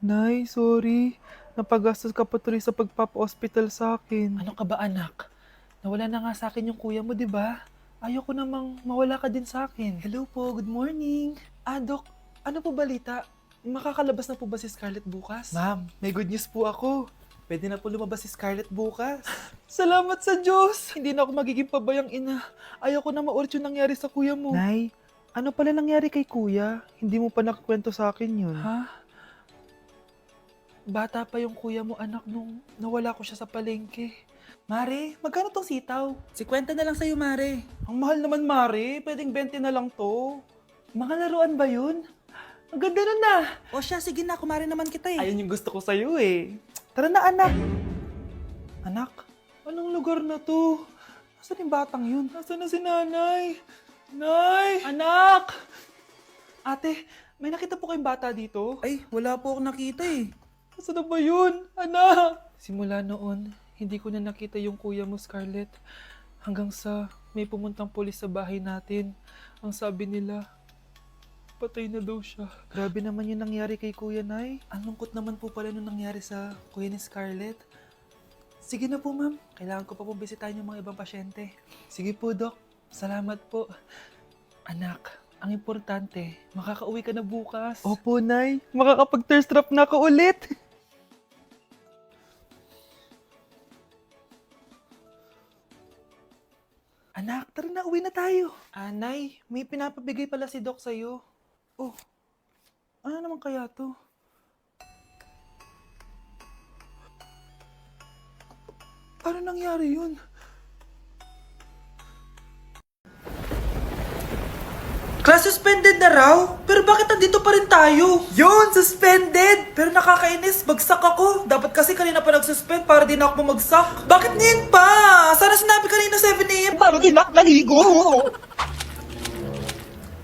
Nay, sorry. Napagastos ka pa tuloy sa pagpapa-hospital sa akin. Ano ka ba anak? Nawala na nga sa akin yung kuya mo, di ba? Ayoko namang mawala ka din sa akin. Hello po, good morning. Dok, ano po balita? Makakalabas na po ba si Scarlett bukas? Ma'am, may good news po ako. Pwede na po lumabas si Scarlett bukas. Salamat sa Diyos! Hindi na ako magiging pabayang ina. Ayoko na maulit yung nangyari sa kuya mo. Nay, ano pala nangyari kay kuya? Hindi mo pa nakakwento sa akin yun. Ha? Bata pa yung kuya mo anak nung nawala ko siya sa palengke. Mare, magkano tong sitaw? 50 na lang sa'yo, Mare. Ang mahal naman, Mare. Pwedeng 20 na lang to. Mga laruan ba yun? Ang ganda nun na. O siya, sige na, kumare naman kita eh. Ayun yung gusto ko sa'yo eh. Tara na, anak. Anak, anong lugar na to? Nasaan yung batang yun? Nasaan na si nanay? Nay! Anak! Ate, may nakita po kayong bata dito? Ay, wala po akong nakita eh. Nasaan na ba yun? Anak! Simula noon, hindi ko na nakita yung kuya mo, Scarlett. Hanggang sa may pumuntang pulis sa bahay natin. Ang sabi nila, patay na daw siya. Grabe naman yung nangyari kay Kuya Nay. Ang lungkot naman po pala nung nangyari sa kuya ni Scarlett. Sige na po, ma'am. Kailangan ko pa pong bisitahin yung mga ibang pasyente. Sige po, Dok. Salamat po. Anak, ang importante, makakauwi ka na bukas. Opo, Nay. Makakapag-thirst trap na ako ulit. Anak, tara na, uwi na tayo. Nay, may pinapabigay pala si Doc sa'yo. Oh, ano naman kaya to? Paano nangyari yun? Class suspended na raw? Pero bakit nandito pa rin tayo? Yun, suspended! Pero nakakainis, bagsak ako. Dapat kasi kanina pa nag-suspend para di na ako bumagsak. Bakit ngayon pa? Sana sinabi kanina 7 a.m. Paano di naligo?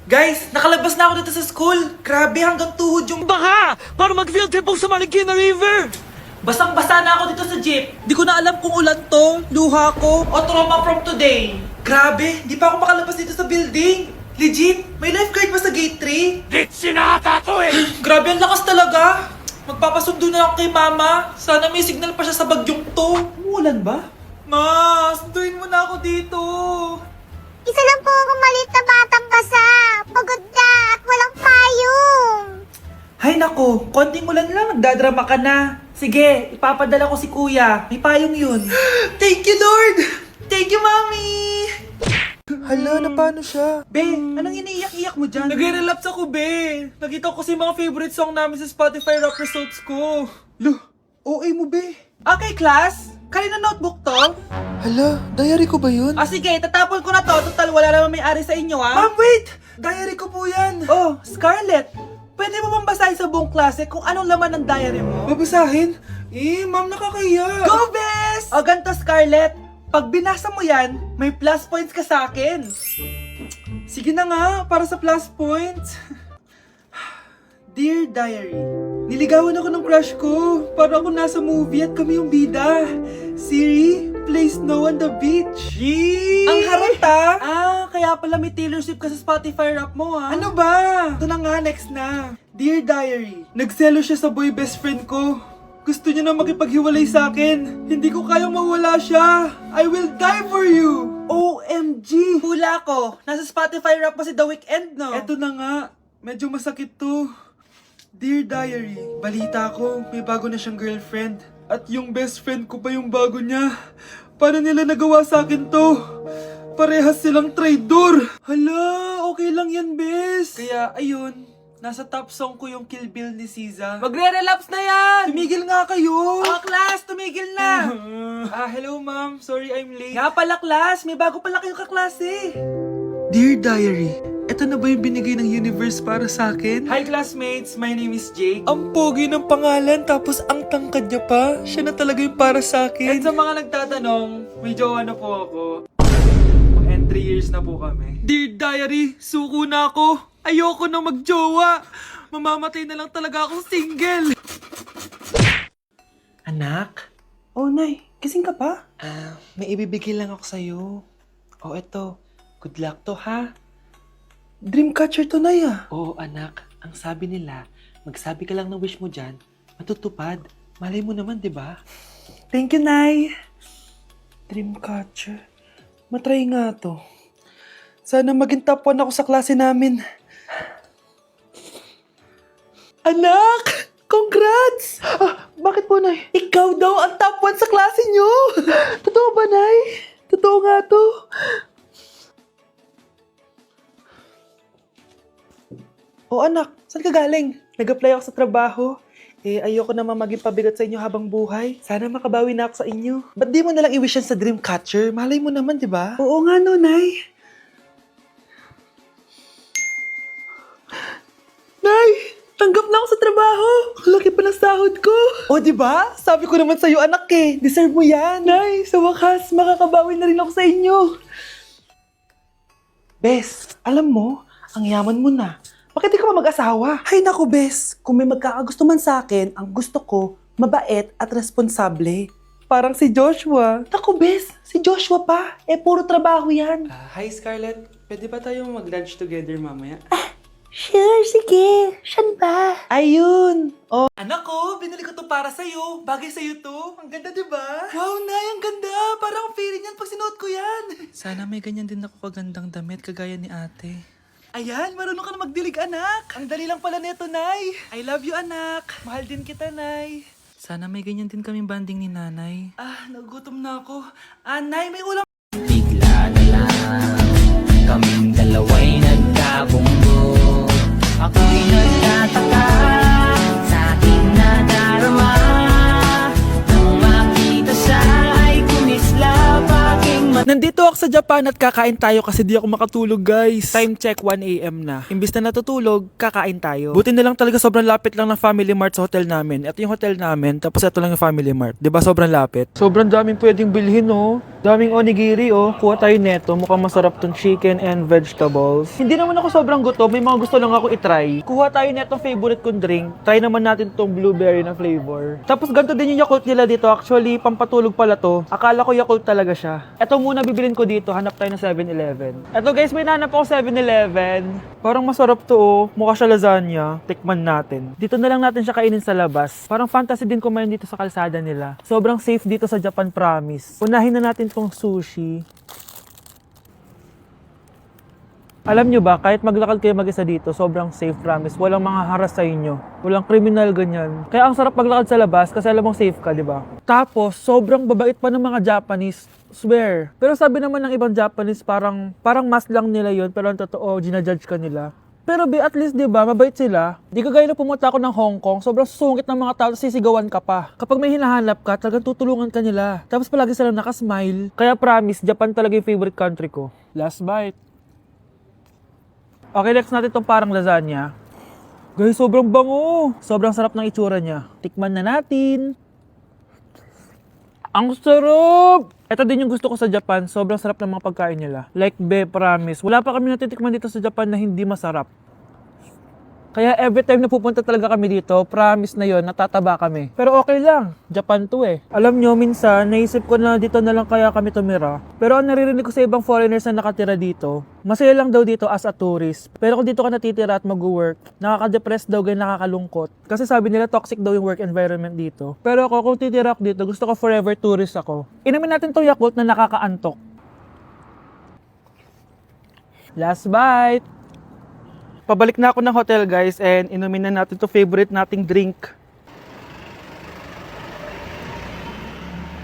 Guys, nakalabas na ako dito sa school. Grabe, hanggang tuhod yung baha! Para mag-field trip sa Marikina River! Basang-basa na ako dito sa jeep. Di ko na alam kung ulan to, luha ko, o trauma from today. Grabe, di pa ako makalabas dito sa building. Legit, may lifeguard ba sa gate 3? Dit sinata to eh! Grabe, ang lakas talaga. Magpapasundo na ako kay mama. Sana may signal pa siya sa bagyong to. Umulan ba? Ma, sunduin mo na ako dito. Isa lang po akong maliit na batang basa. Pagod na at walang payong. Hay nako, konting ulan lang, nagdadrama ka na. Sige, ipapadala ko si kuya. May payong yun. Thank you, Lord! Thank you, Mami! Hala, na paano siya? Be, anong iniiyak-iyak mo dyan? Nagre-relapse ako, Be. Nakita ko kasi mga favorite song namin sa Spotify rap results ko. Lo, OA mo be? Okay, class. Kanina notebook to? Hala, diary ko ba yun? Sige, tatapon ko na to. Total, wala naman may-ari sa inyo, ha? Ma'am, wait! Diary ko po yan. Oh, Scarlett. Pwede mo bang basahin sa buong klase kung anong laman ng diary mo? Babasahin? Ma'am, nakakahiya. Go, Bes! O, ganito, Scarlett. Pag binasa mo yan, may plus points ka sa akin. Sige na nga, para sa plus points. Dear Diary, niligawan ako ng crush ko. Para ako nasa movie at kami yung bida. Siri, play Snow on the Beach. Yee! Ang harata! Kaya pala may Taylor Swift ka sa Spotify rap mo, ha? Ano ba? Ito na nga, next na. Dear Diary, nagselo siya sa boy best friend ko. Gusto niya na makipaghiwalay sa akin. Hindi ko kayang mawala siya. I will die for you. OMG! Hula ko. Nasa Spotify rap mo si The Weeknd, no? Eto na nga. Medyo masakit to. Dear Diary, balita ko, may bago na siyang girlfriend. At yung best friend ko pa yung bago niya. Paano nila nagawa sa akin to? Parehas silang traidor. Hala, okay lang yan, bes. Kaya, ayun, nasa top song ko yung Kill Bill ni SZA. Magre-relapse na yan! Tumigil nga kayo! Class, tumigil na! Hello ma'am, sorry I'm late. Nga pala, class, may bago pala kayong kaklase. Dear Diary, eto na ba yung binigay ng universe para sa akin? Hi, classmates. My name is Jake. Ang pogi ng pangalan tapos ang tangkad niya pa. Siya na talaga yung para sa And akin. sa mga nagtatanong, may jowa na po ako. And 3 years na po kami. Dear Diary, suko na ako. Ayoko na magjowa. Mamamatay na lang talaga akong single. Anak? Oh, Nay, kising ka pa? May ibibigay lang ako sa'yo. Oh, eto. Good luck to, ha? Dreamcatcher to, Nay ah. Oo, anak. Ang sabi nila, magsabi ka lang ng wish mo dyan, matutupad. Malay mo naman, di ba? Thank you, Nay. Dreamcatcher. Matry nga to. Sana maging top 1 ako sa klase namin. Anak! Congrats! Bakit po, Nay? Ikaw daw ang top 1 sa klase nyo! Totoo ba, Nay? Totoo nga to. Anak, saan ka galing? Nag-apply ako sa trabaho. Ayoko naman maging pabigat sa inyo habang buhay. Sana makabawi na ako sa inyo. Ba't di mo nalang i-wish yan sa Dreamcatcher? Malay mo naman, di ba? Oo nga, no, Nay. Nay! Tanggap na ako sa trabaho! Ang laki pa ng sahod ko! O, di ba? Sabi ko naman sa'yo, anak eh. Deserve mo yan. Nay, sa wakas, makakabawi na rin ako sa inyo. Bes, alam mo, ang yaman mo na. Bakit di ka pa mag-asawa? Ay naku, Bes. Kung may magkakagusto man sa akin, ang gusto ko, mabait at responsable. Parang si Joshua. Naku, Bes. Si Joshua pa. Puro trabaho yan. Hi, Scarlett. Pwede ba tayo mag-lunch together mamaya? Sure, sige. Saan ba? Ayun! Oh. Anak ko, binili ko to para sa'yo. Bagay sa'yo to. Ang ganda, di ba? Wow, Nay, ang ganda. Parang feeling yan pag sinuot ko yan. Sana may ganyan din ako kagandang damit kagaya ni ate. Ayan, marunong ka na magdilig, anak. Ang dali lang pala nito, Nay. I love you, anak. Mahal din kita, Nay. Sana may ganyan din kaming banding ni Nanay. Nagugutom na ako. Nay, may ulam. Bigla na lang kaming dalawa'y nagkabunggo. Ako'y nagtataka sa aking nadarama. Nang makita siya ay kumislap aking Nandito ako sa Japan at kakain tayo kasi di ako makatulog, guys. Time check, 1 AM na. Imbis na natutulog, kakain tayo. Buti na lang talaga sobrang lapit lang ng Family Mart sa hotel namin. Ito yung hotel namin, tapos ito lang yung Family Mart. Diba sobrang lapit? Sobrang daming pwedeng bilhin, oh. Daming onigiri, oh. Kuha tayo neto. Mukhang masarap tong chicken and vegetables. Hindi naman ako sobrang gutom. May mga gusto lang ako itry. Kuha tayo netong favorite kong drink. Try naman natin tong blueberry na flavor. Tapos ganito din yung Yakult nila dito. Actually, pampatulog pala to. Akala ko Yakult talaga siya. Ito muna bibilin ko dito. Hanap tayo ng 7-Eleven. Ito guys, may nanap ako 7-Eleven. Parang masarap to, oh. Mukha siya lasagna. Tikman natin. Dito na lang natin siya kainin sa labas. Parang fantasy din kumain dito sa kalsada nila. Sobrang safe dito sa Japan, promise. Unahin na natin tong sushi. Alam nyo ba, kahit maglakad kayo mag-isa dito, sobrang safe, promise. Walang mga haras sa inyo. Walang kriminal, ganyan. Kaya ang sarap maglakad sa labas kasi alam mong safe ka, di ba? Tapos, sobrang babait pa ng mga Japanese. Swear. Pero sabi naman ng ibang Japanese, parang mas lang nila yun, pero ang totoo, ginajudge ka nila. Pero at least, di ba, mabait sila. Di kagaya na pumunta ako ng Hong Kong, sobrang susungit ng mga tao, sisigawan ka pa. Kapag may hinahanap ka, talagang tutulungan ka nila. Tapos palagi silang nakasmile. Kaya promise, Japan talaga yung favorite country ko. Last bite. Okay, next natin itong parang lasagna. Guys, sobrang bango. Sobrang sarap ng itsura niya. Tikman na natin. Ang sarap! Ito din yung gusto ko sa Japan. Sobrang sarap ng mga pagkain nila. Like, promise. Wala pa kami natitikman dito sa Japan na hindi masarap. Kaya every time na pupunta talaga kami dito, promise na yon, natataba kami. Pero okay lang, Japan to eh. Alam nyo, minsan, naisip ko na dito na lang kaya kami tumira. Pero ang naririnig ko sa ibang foreigners na nakatira dito, masaya lang daw dito as a tourist. Pero kung dito ka natitira at mag-work, nakaka-depress daw, ganyan nakakalungkot. Kasi sabi nila toxic daw yung work environment dito. Pero ako, kung titira ako dito, gusto ko forever tourist ako. Inumin natin tong Yakult na nakakaantok. Last bite! Pabalik na ako ng hotel, guys, and inumin na natin to favorite nating drink.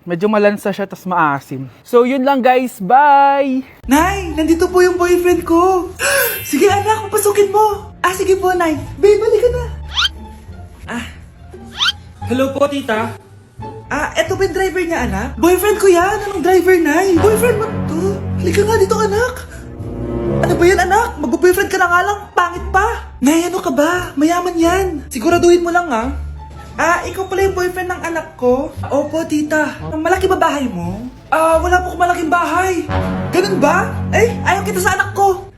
Medyo malansa siya, tas maasim. So, yun lang, guys. Bye! Nay! Nandito po yung boyfriend ko! Sige, anak, papasukin mo! Sige po, Nay. Babe, balik ka na! Hello po, tita. Eto ba yung driver niya, anak? Boyfriend ko yan! Anong driver, Nay? Boyfriend mo to? Halika nga dito, anak! Ano ba yan, anak? Mag-boyfriend ka na nga lang, pangit pa. Nay, ano ka ba? Mayaman yan. Siguraduhin mo lang, ha? Ikaw pala yung boyfriend ng anak ko? Opo, tita. Malaki ba bahay mo? Wala po akong malaking bahay. Ganun ba? Ayaw kita sa anak ko.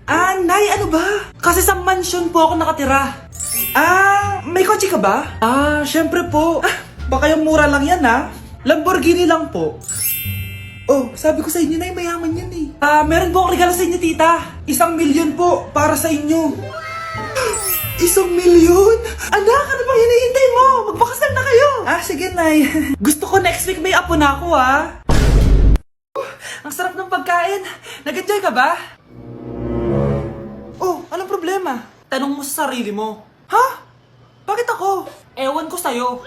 Nay, ano ba? Kasi sa mansion po ako nakatira. May kotse ka ba? Syempre po. Baka yung mura lang yan, ha? Lamborghini lang po. Sabi ko sa inyo na mayaman yan eh. Meron po akong regalo sa inyo, tita. 1 milyon po para sa inyo. 1 milyon? Anak, ano bang hinihintay mo? Magpakasal na kayo! Sige, Nay. Gusto ko next week may apo na ako, Ang sarap ng pagkain. Nag-enjoy ka ba? Oh, anong problema? Tanong mo sa sarili mo. Ha? Bakit ako? Ewan ko sa'yo.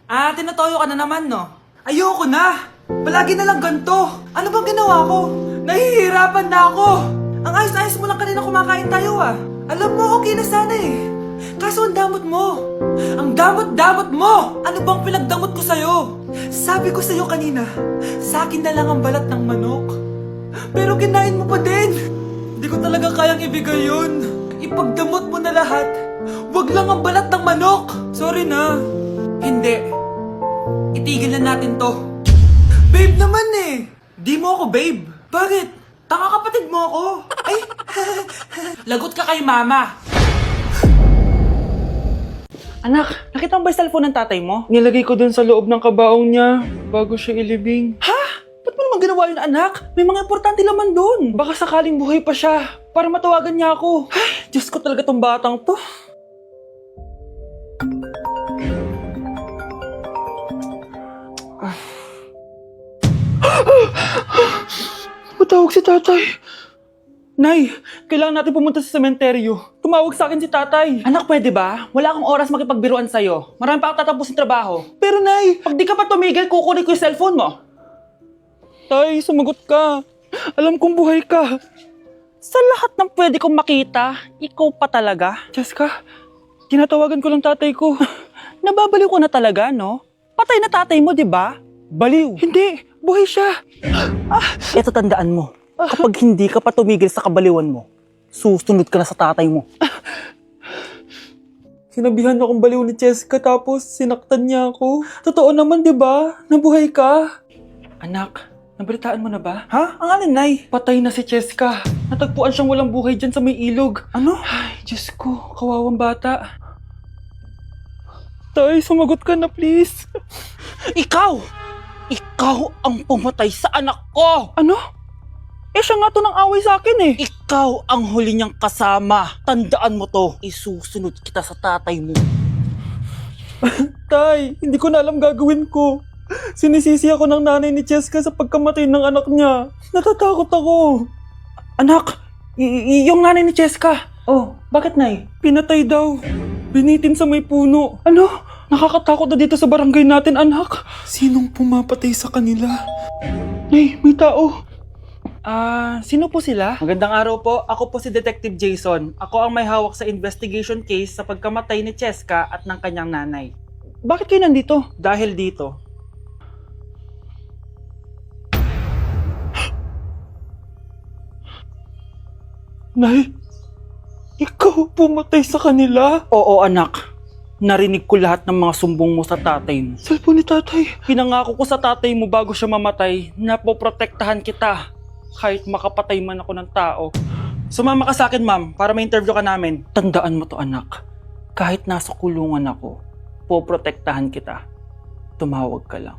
Tinatoyo ka na naman, no? Ayoko na! Palagi na lang ganito. Ano bang ginawa ko? Nahihirapan na ako. Ang ayos-ayos mo lang kanina kumakain tayo, Alam mo, okay na sana Kaso ang damot mo. Ang damot-damot mo! Ano bang pinagdamot ko sa'yo? Sabi ko sa'yo kanina, sa akin na lang ang balat ng manok. Pero kinain mo pa din. Hindi ko talaga kayang ibigay yun. Ipagdamot mo na lahat. Wag lang ang balat ng manok. Sorry na. Hindi. Itigil na natin to. Babe naman Di mo ako babe. Bakit? Tanga kapatid mo ako. Ay, lagot ka kay mama. Anak, nakita mo ba yung cellphone ng tatay mo? Nilagay ko dun sa loob ng kabaong niya bago siya ilibing. Ha? Ba't mo naman ginawa yun, anak? May mga importante laman doon. Baka sakaling buhay pa siya para matawagan niya ako. Ay, Diyos ko talaga tong batang to. Matawag si tatay. Nay, kailangan natin pumunta sa sementeryo. Tumawag sa akin si tatay. Anak, pwede ba? Wala akong oras makipagbiruan sa'yo. Marami pa akong tatapusin trabaho. Pero nay, Pag di ka pa tumigil, kukunin ko yung cellphone mo. tay, sumagot ka. Alam kong buhay ka. Sa lahat ng pwede kong makita, ikaw pa talaga. Jessica, tinatawagan ko lang tatay ko. Nababaliw ko na talaga, no? Patay na tatay mo, di ba? Baliw. Hindi, buhay siya. Ito tandaan mo. Kapag hindi ka pa tumigil sa kabaliwan mo, susunod ka na sa tatay mo. Sinabihan akong baliw ni Jessica tapos sinaktan niya ako. Totoo naman, di ba? Nabuhay ka. Anak, nabalitaan mo na ba? Ha? Ang alin, Nay? Patay na si Jessica. Natagpuan siyang walang buhay dyan sa may ilog. Ano? Ay, Diyos ko, kawawang bata. Tay, sumagot ka na please. Ikaw! Ikaw ang pumatay sa anak ko! Ano? Siya nga to ng away sa akin Ikaw ang huli niyang kasama. Tandaan mo to. Isusunod kita sa tatay mo. Tay, hindi ko na alam gagawin ko. Sinisisi ako ng nanay ni Jessica sa pagkamatay ng anak niya. Natatakot ako. Anak, yung nanay ni Jessica. Oh, bakit, Nay? Pinatay daw. Binitin sa may puno. Ano? Nakakatakot na dito sa barangay natin, anak. Sinong pumapatay sa kanila? Nay, may tao. Sino po sila? Magandang araw po. Ako po si Detective Jason. Ako ang may hawak sa investigation case sa pagkamatay ni Cheska at ng kanyang nanay. Bakit kayo nandito? Dahil dito. Nay, ikaw pumatay sa kanila? Oo, anak. Narinig ko lahat ng mga sumbong mo sa tatay mo. Cellphone ni tatay. Pinangako ko sa tatay mo bago siya mamatay na poprotektahan kita kahit makapatay man ako ng tao. Sumama ka sa akin, ma'am, para ma-interview ka namin. Tandaan mo to, anak. Kahit nasa kulungan ako, poprotektahan kita. Tumawag ka lang.